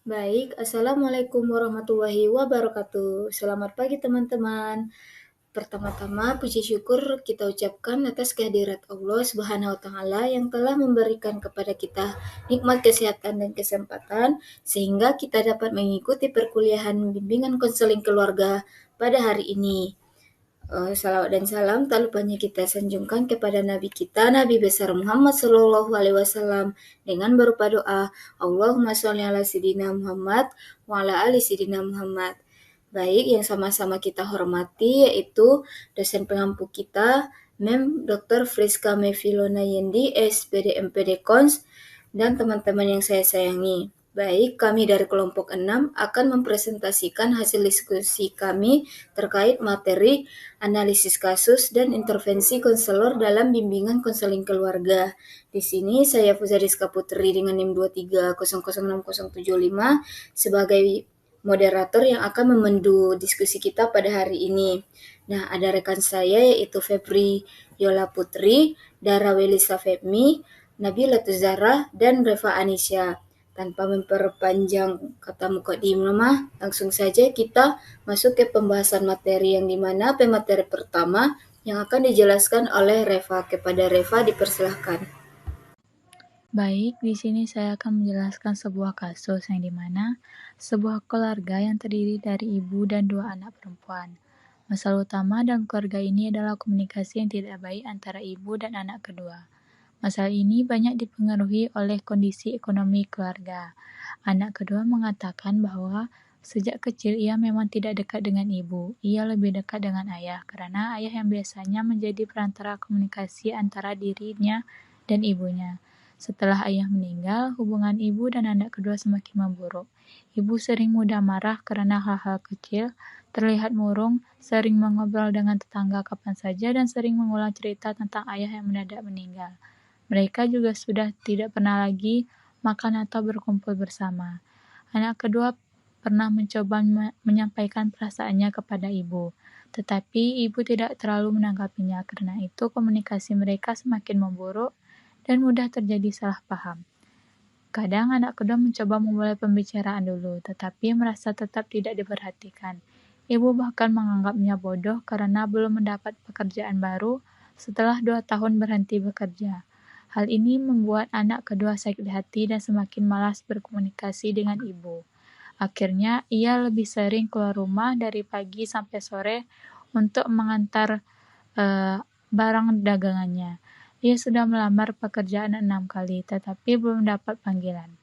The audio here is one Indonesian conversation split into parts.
Baik, Assalamualaikum warahmatullahi wabarakatuh. Selamat pagi teman-teman. Pertama-tama, puji syukur kita ucapkan atas kehadirat Allah Subhanahu wa Ta'ala yang telah memberikan kepada kita nikmat kesehatan dan kesempatan, sehingga kita dapat mengikuti perkuliahan bimbingan konseling keluarga pada hari ini. Salawat dan salam tak lupanya kita sanjungkan kepada Nabi kita, Nabi besar Muhammad Sallallahu Alaihi Wasallam, dengan berupa doa, Allahumma sholli ala Sayyidina Muhammad wa ala ali Sayyidina Muhammad. Baik, yang sama-sama kita hormati yaitu dosen pengampu kita, Mem Dr. Friska Mevilona Yendi, SPD MPD Kons, dan teman-teman yang saya sayangi. Baik, kami dari kelompok 6 akan mempresentasikan hasil diskusi kami terkait materi analisis kasus dan intervensi konselor dalam bimbingan konseling keluarga. Di sini saya Fuzariska Putri dengan NIM 23006075 sebagai moderator yang akan memandu diskusi kita pada hari ini. Nah, ada rekan saya yaitu Febri Yola Putri, Dara Welisa Febmi, Nabila Tuzara, dan Reva Anisya. Tanpa memperpanjang kata mukadimah, langsung saja kita masuk ke pembahasan materi yang dimana pemateri pertama yang akan dijelaskan oleh Reva. Kepada Reva dipersilahkan. Baik, di sini saya akan menjelaskan sebuah kasus yang dimana sebuah keluarga yang terdiri dari ibu dan dua anak perempuan. Masalah utama dalam keluarga ini adalah komunikasi yang tidak baik antara ibu dan anak kedua. Masalah ini banyak dipengaruhi oleh kondisi ekonomi keluarga. Anak kedua mengatakan bahwa sejak kecil ia memang tidak dekat dengan ibu. Ia lebih dekat dengan ayah karena ayah yang biasanya menjadi perantara komunikasi antara dirinya dan ibunya. Setelah ayah meninggal, hubungan ibu dan anak kedua semakin memburuk. Ibu sering mudah marah karena hal-hal kecil, terlihat murung, sering mengobrol dengan tetangga kapan saja, dan sering mengulang cerita tentang ayah yang mendadak meninggal. Mereka juga sudah tidak pernah lagi makan atau berkumpul bersama. Anak kedua pernah mencoba menyampaikan perasaannya kepada ibu, tetapi ibu tidak terlalu menanggapinya. Karena itu, komunikasi mereka semakin memburuk dan mudah terjadi salah paham. Kadang anak kedua mencoba memulai pembicaraan dulu, tetapi merasa tetap tidak diperhatikan. Ibu bahkan menganggapnya bodoh karena belum mendapat pekerjaan baru setelah 2 tahun berhenti bekerja. Hal ini membuat anak kedua sakit hati dan semakin malas berkomunikasi dengan ibu. Akhirnya, ia lebih sering keluar rumah dari pagi sampai sore untuk mengantar barang dagangannya. Ia sudah melamar pekerjaan 6 kali, tetapi belum dapat panggilan.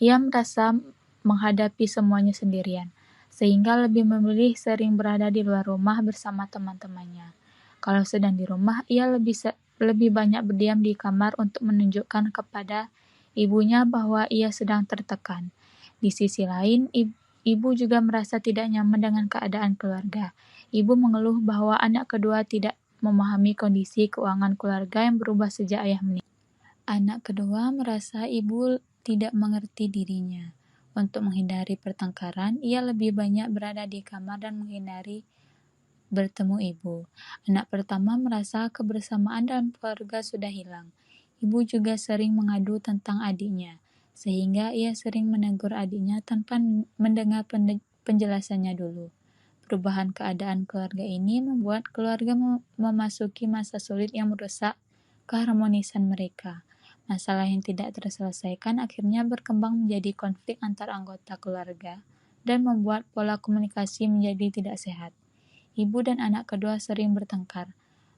Ia merasa menghadapi semuanya sendirian, sehingga lebih memilih sering berada di luar rumah bersama teman-temannya. Kalau sedang di rumah, ia lebih banyak berdiam di kamar untuk menunjukkan kepada ibunya bahwa ia sedang tertekan. Di sisi lain, ibu juga merasa tidak nyaman dengan keadaan keluarga. Ibu mengeluh bahwa anak kedua tidak memahami kondisi keuangan keluarga yang berubah sejak ayah meninggal. Anak kedua merasa ibu tidak mengerti dirinya. Untuk menghindari pertengkaran, ia lebih banyak berada di kamar dan menghindari bertemu ibu. Anak pertama merasa kebersamaan dalam keluarga sudah hilang. Ibu juga sering mengadu tentang adiknya, sehingga ia sering menegur adiknya tanpa mendengar penjelasannya dulu. Perubahan keadaan keluarga ini membuat keluarga memasuki masa sulit yang merusak keharmonisan mereka. Masalah yang tidak terselesaikan akhirnya berkembang menjadi konflik antar anggota keluarga dan membuat pola komunikasi menjadi tidak sehat. Ibu dan anak kedua sering bertengkar.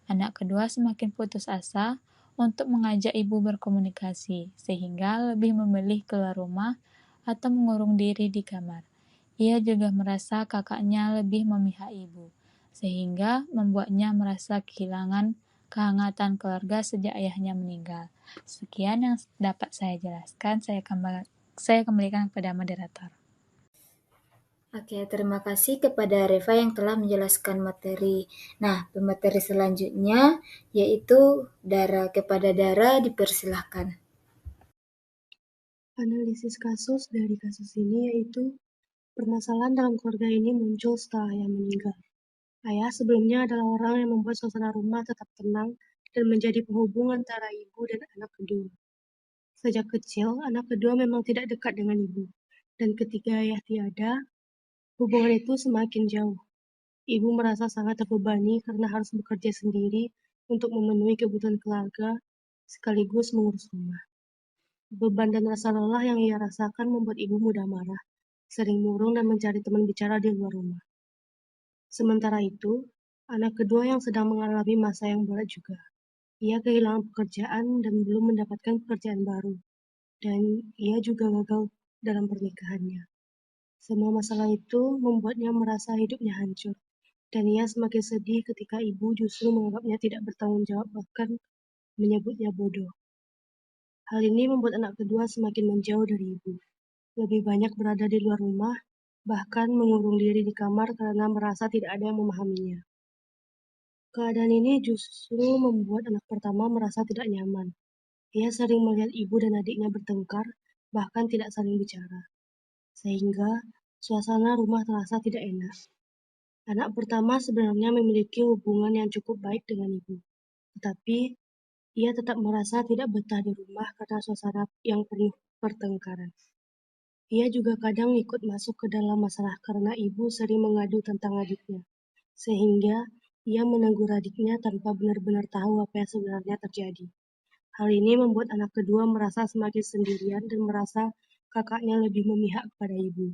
Anak kedua semakin putus asa untuk mengajak ibu berkomunikasi, sehingga lebih memilih keluar rumah atau mengurung diri di kamar. Ia juga merasa kakaknya lebih memihak ibu, sehingga membuatnya merasa kehilangan kehangatan keluarga sejak ayahnya meninggal. Sekian yang dapat saya jelaskan, saya kembalikan kepada moderator. Oke, terima kasih kepada Reva yang telah menjelaskan materi. Nah, pemateri selanjutnya yaitu kepada Dara dipersilahkan. Analisis kasus dari kasus ini yaitu permasalahan dalam keluarga ini muncul setelah ayah meninggal. Ayah sebelumnya adalah orang yang membuat suasana rumah tetap tenang dan menjadi penghubung antara ibu dan anak kedua. Sejak kecil, anak kedua memang tidak dekat dengan ibu, dan ketika ayah tiada, hubungan itu semakin jauh. Ibu merasa sangat terbebani karena harus bekerja sendiri untuk memenuhi kebutuhan keluarga, sekaligus mengurus rumah. Beban dan rasa lelah yang ia rasakan membuat ibu mudah marah, sering murung dan mencari teman bicara di luar rumah. Sementara itu, anak kedua yang sedang mengalami masa yang berat juga. Ia kehilangan pekerjaan dan belum mendapatkan pekerjaan baru, dan ia juga gagal dalam pernikahannya. Semua masalah itu membuatnya merasa hidupnya hancur, dan ia semakin sedih ketika ibu justru menganggapnya tidak bertanggung jawab bahkan menyebutnya bodoh. Hal ini membuat anak kedua semakin menjauh dari ibu, lebih banyak berada di luar rumah, bahkan mengurung diri di kamar karena merasa tidak ada yang memahaminya. Keadaan ini justru membuat anak pertama merasa tidak nyaman. Ia sering melihat ibu dan adiknya bertengkar, bahkan tidak saling bicara, sehingga suasana rumah terasa tidak enak. Anak pertama sebenarnya memiliki hubungan yang cukup baik dengan ibu, tetapi ia tetap merasa tidak betah di rumah karena suasana yang penuh pertengkaran. Ia juga kadang ikut masuk ke dalam masalah karena ibu sering mengadu tentang adiknya, sehingga ia menegur adiknya tanpa benar-benar tahu apa yang sebenarnya terjadi. Hal ini membuat anak kedua merasa semakin sendirian dan merasa kakaknya lebih memihak kepada ibu.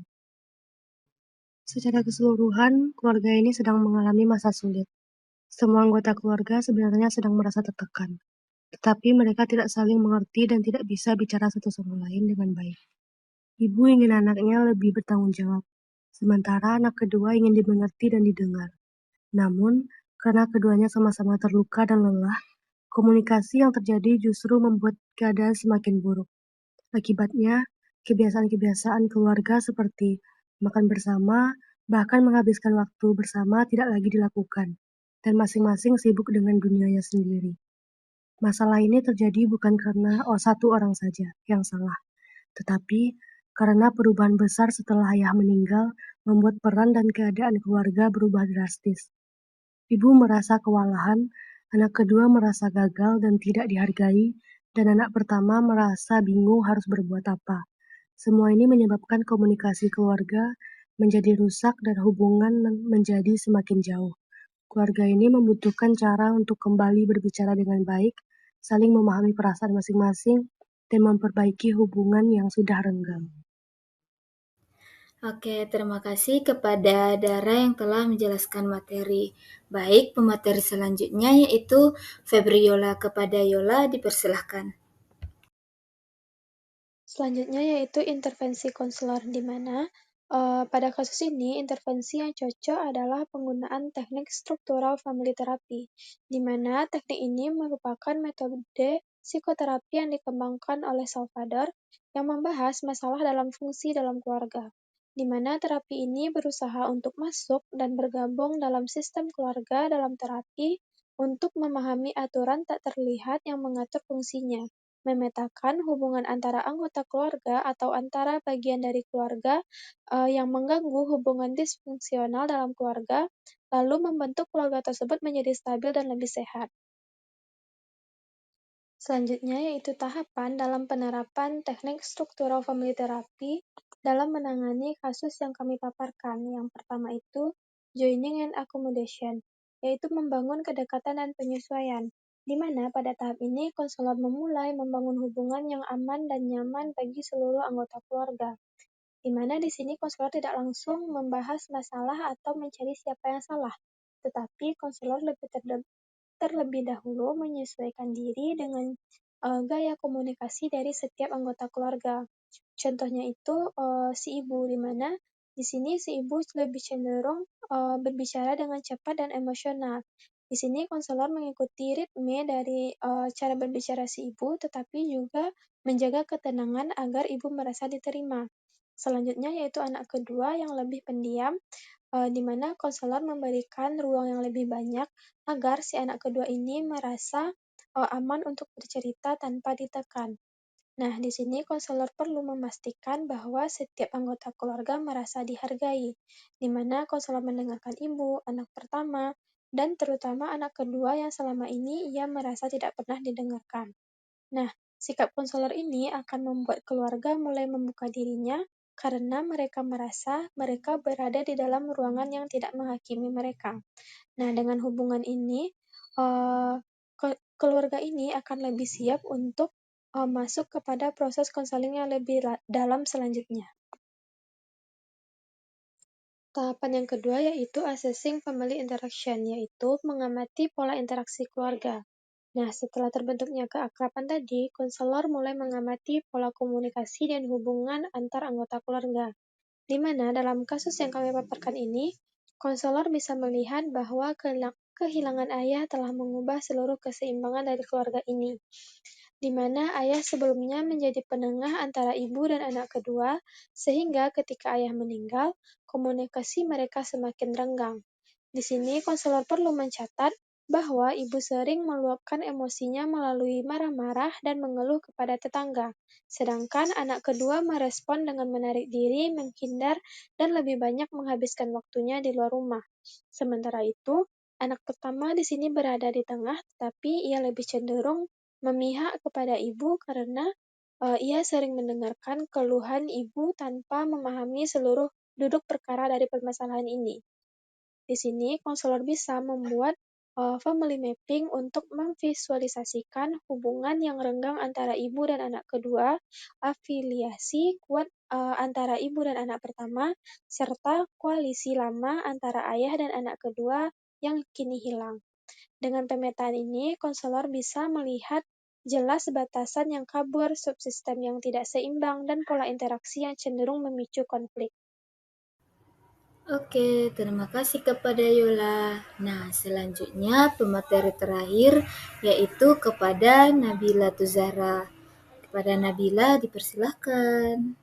Secara keseluruhan, keluarga ini sedang mengalami masa sulit. Semua anggota keluarga sebenarnya sedang merasa tertekan, tetapi mereka tidak saling mengerti dan tidak bisa bicara satu sama lain dengan baik. Ibu ingin anaknya lebih bertanggung jawab, sementara anak kedua ingin dimengerti dan didengar. Namun, karena keduanya sama-sama terluka dan lelah, komunikasi yang terjadi justru membuat keadaan semakin buruk. Akibatnya, kebiasaan-kebiasaan keluarga seperti makan bersama, bahkan menghabiskan waktu bersama tidak lagi dilakukan, dan masing-masing sibuk dengan dunianya sendiri. Masalah ini terjadi bukan karena satu orang saja yang salah, tetapi karena perubahan besar setelah ayah meninggal membuat peran dan keadaan keluarga berubah drastis. Ibu merasa kewalahan, anak kedua merasa gagal dan tidak dihargai, dan anak pertama merasa bingung harus berbuat apa. Semua ini menyebabkan komunikasi keluarga menjadi rusak dan hubungan menjadi semakin jauh. Keluarga ini membutuhkan cara untuk kembali berbicara dengan baik, saling memahami perasaan masing-masing, dan memperbaiki hubungan yang sudah renggang. Oke, terima kasih kepada Dara yang telah menjelaskan materi. Baik, pemateri selanjutnya yaitu Febriola. Kepada Yola dipersilahkan. Selanjutnya yaitu intervensi konselor, di mana pada kasus ini intervensi yang cocok adalah penggunaan teknik struktural family therapy, di mana teknik ini merupakan metode psikoterapi yang dikembangkan oleh Salvador yang membahas masalah dalam fungsi dalam keluarga, di mana terapi ini berusaha untuk masuk dan bergabung dalam sistem keluarga dalam terapi untuk memahami aturan tak terlihat yang mengatur fungsinya, memetakan hubungan antara anggota keluarga atau antara bagian dari keluarga yang mengganggu hubungan disfungsional dalam keluarga, lalu membentuk keluarga tersebut menjadi stabil dan lebih sehat. Selanjutnya yaitu tahapan dalam penerapan teknik struktural family therapy dalam menangani kasus yang kami paparkan. Yang pertama itu joining and accommodation, yaitu membangun kedekatan dan penyesuaian, di mana pada tahap ini konselor memulai membangun hubungan yang aman dan nyaman bagi seluruh anggota keluarga. Di mana di sini konselor tidak langsung membahas masalah atau mencari siapa yang salah, tetapi konselor terlebih dahulu menyesuaikan diri dengan gaya komunikasi dari setiap anggota keluarga. Contohnya itu si ibu, di mana di sini si ibu lebih cenderung berbicara dengan cepat dan emosional. Di sini konselor mengikuti ritme dari cara berbicara si ibu, tetapi juga menjaga ketenangan agar ibu merasa diterima. Selanjutnya yaitu anak kedua yang lebih pendiam, di mana konselor memberikan ruang yang lebih banyak agar si anak kedua ini merasa aman untuk bercerita tanpa ditekan. Nah, di sini konselor perlu memastikan bahwa setiap anggota keluarga merasa dihargai, di mana konselor mendengarkan ibu, anak pertama, dan terutama anak kedua yang selama ini ia merasa tidak pernah didengarkan. Nah, Sikap konselor ini akan membuat keluarga mulai membuka dirinya karena mereka merasa mereka berada di dalam ruangan yang tidak menghakimi mereka. Nah, dengan hubungan ini, eh, keluarga ini akan lebih siap untuk masuk kepada proses konseling yang lebih dalam selanjutnya. Tahapan yang kedua yaitu assessing family interaction, yaitu mengamati pola interaksi keluarga. Nah, setelah terbentuknya keakraban tadi, konselor mulai mengamati pola komunikasi dan hubungan antar anggota keluarga. Di mana dalam kasus yang kami paparkan ini, konselor bisa melihat bahwa kehilangan ayah telah mengubah seluruh keseimbangan dari keluarga ini, di mana ayah sebelumnya menjadi penengah antara ibu dan anak kedua, sehingga ketika ayah meninggal, komunikasi mereka semakin renggang. Di sini, konselor perlu mencatat bahwa ibu sering meluapkan emosinya melalui marah-marah dan mengeluh kepada tetangga, sedangkan anak kedua merespon dengan menarik diri, menghindar, dan lebih banyak menghabiskan waktunya di luar rumah. Sementara itu, anak pertama di sini berada di tengah, tetapi ia lebih cenderung memihak kepada ibu karena ia sering mendengarkan keluhan ibu tanpa memahami seluruh duduk perkara dari permasalahan ini. Di sini, konselor bisa membuat family mapping untuk memvisualisasikan hubungan yang renggang antara ibu dan anak kedua, afiliasi kuat antara ibu dan anak pertama, serta koalisi lama antara ayah dan anak kedua yang kini hilang. Dengan pemetaan ini, konselor bisa melihat jelas batasan yang kabur, subsistem yang tidak seimbang, dan pola interaksi yang cenderung memicu konflik. Oke, terima kasih kepada Yola. Nah, selanjutnya pemateri terakhir yaitu kepada Nabila Tuzara. Kepada Nabila dipersilahkan.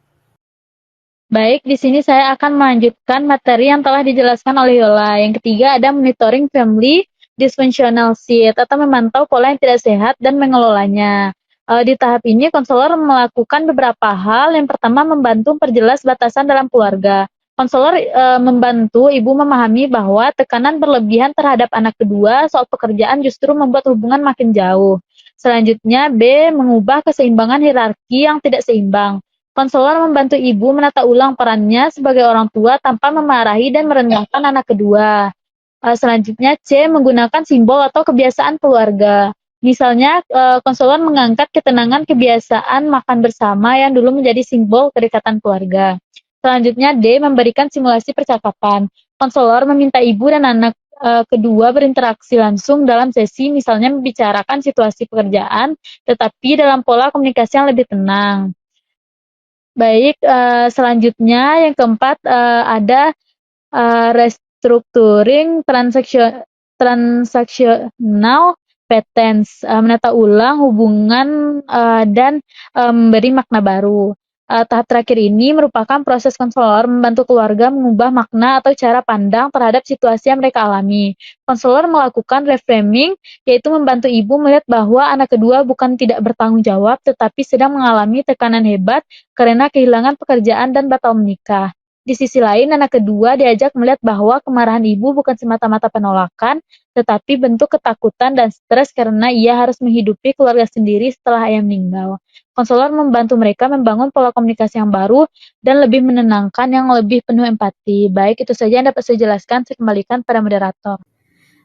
Baik, di sini saya akan melanjutkan materi yang telah dijelaskan oleh Yola. Yang ketiga ada monitoring family dysfunctional shift atau memantau pola yang tidak sehat dan mengelolanya. Di tahap ini, konselor melakukan beberapa hal. Yang pertama, membantu memperjelas batasan dalam keluarga. Konselor membantu ibu memahami bahwa tekanan berlebihan terhadap anak kedua soal pekerjaan justru membuat hubungan makin jauh. Selanjutnya, B. Mengubah keseimbangan hierarki yang tidak seimbang. Konselor membantu ibu menata ulang perannya sebagai orang tua tanpa memarahi dan merendahkan anak kedua. Selanjutnya C. Menggunakan simbol atau kebiasaan keluarga. Misalnya, konselor mengangkat ketenangan kebiasaan makan bersama yang dulu menjadi simbol kedekatan keluarga. Selanjutnya D. Memberikan simulasi percakapan. Konselor meminta ibu dan anak kedua berinteraksi langsung dalam sesi, misalnya membicarakan situasi pekerjaan, tetapi dalam pola komunikasi yang lebih tenang. Baik, selanjutnya yang keempat ada restructuring transaksional patterns, menata ulang hubungan dan memberi makna baru. Tahap terakhir ini merupakan proses konselor membantu keluarga mengubah makna atau cara pandang terhadap situasi yang mereka alami. Konselor melakukan reframing, yaitu membantu ibu melihat bahwa anak kedua bukan tidak bertanggung jawab, tetapi sedang mengalami tekanan hebat karena kehilangan pekerjaan dan batal menikah. Di sisi lain, anak kedua diajak melihat bahwa kemarahan ibu bukan semata-mata penolakan, tetapi bentuk ketakutan dan stres karena ia harus menghidupi keluarga sendiri setelah ayah meninggal. Konselor membantu mereka membangun pola komunikasi yang baru dan lebih menenangkan yang lebih penuh empati. Baik, itu saja yang dapat saya jelaskan. Saya kembalikan pada moderator.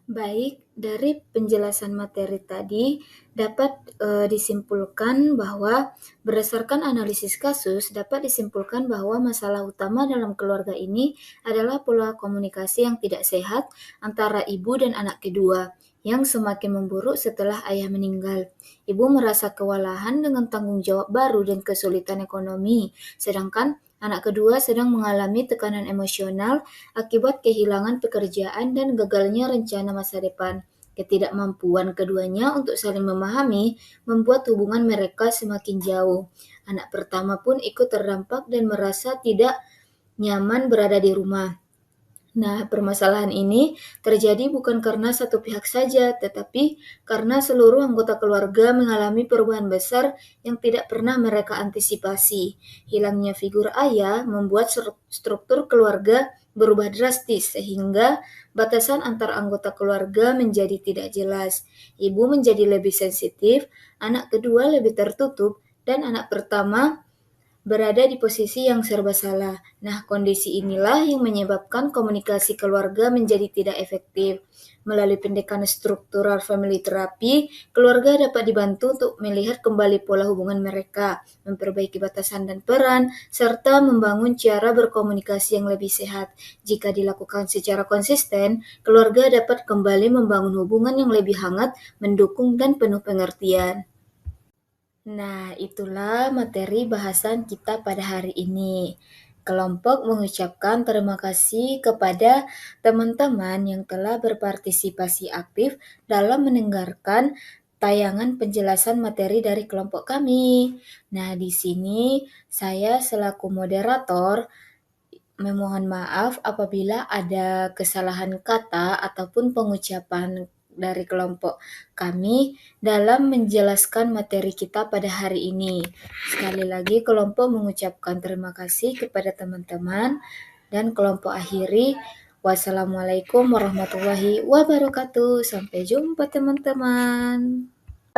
Baik, dari penjelasan materi tadi dapat disimpulkan bahwa berdasarkan analisis kasus dapat disimpulkan bahwa masalah utama dalam keluarga ini adalah pola komunikasi yang tidak sehat antara ibu dan anak kedua yang semakin memburuk setelah ayah meninggal. Ibu merasa kewalahan dengan tanggung jawab baru dan kesulitan ekonomi, sedangkan anak kedua sedang mengalami tekanan emosional akibat kehilangan pekerjaan dan gagalnya rencana masa depan. Ketidakmampuan keduanya untuk saling memahami membuat hubungan mereka semakin jauh. Anak pertama pun ikut terdampak dan merasa tidak nyaman berada di rumah. Nah, permasalahan ini terjadi bukan karena satu pihak saja, tetapi karena seluruh anggota keluarga mengalami perubahan besar yang tidak pernah mereka antisipasi. Hilangnya figur ayah membuat struktur keluarga berubah drastis, sehingga batasan antar anggota keluarga menjadi tidak jelas. Ibu menjadi lebih sensitif, anak kedua lebih tertutup, dan anak pertama berada di posisi yang serba salah. Nah, kondisi inilah yang menyebabkan komunikasi keluarga menjadi tidak efektif. Melalui pendekatan struktural family therapy, keluarga dapat dibantu untuk melihat kembali pola hubungan mereka, memperbaiki batasan dan peran, serta membangun cara berkomunikasi yang lebih sehat. Jika dilakukan secara konsisten, keluarga dapat kembali membangun hubungan yang lebih hangat, mendukung, dan penuh pengertian. Nah, itulah materi bahasan kita pada hari ini. Kelompok mengucapkan terima kasih kepada teman-teman yang telah berpartisipasi aktif dalam mendengarkan tayangan penjelasan materi dari kelompok kami. Nah, di sini saya selaku moderator memohon maaf apabila ada kesalahan kata ataupun pengucapan dari kelompok kami dalam menjelaskan materi kita pada hari ini. Sekali lagi, kelompok mengucapkan terima kasih kepada teman-teman dan kelompok akhiri. Wassalamualaikum warahmatullahi wabarakatuh. Sampai jumpa teman-teman.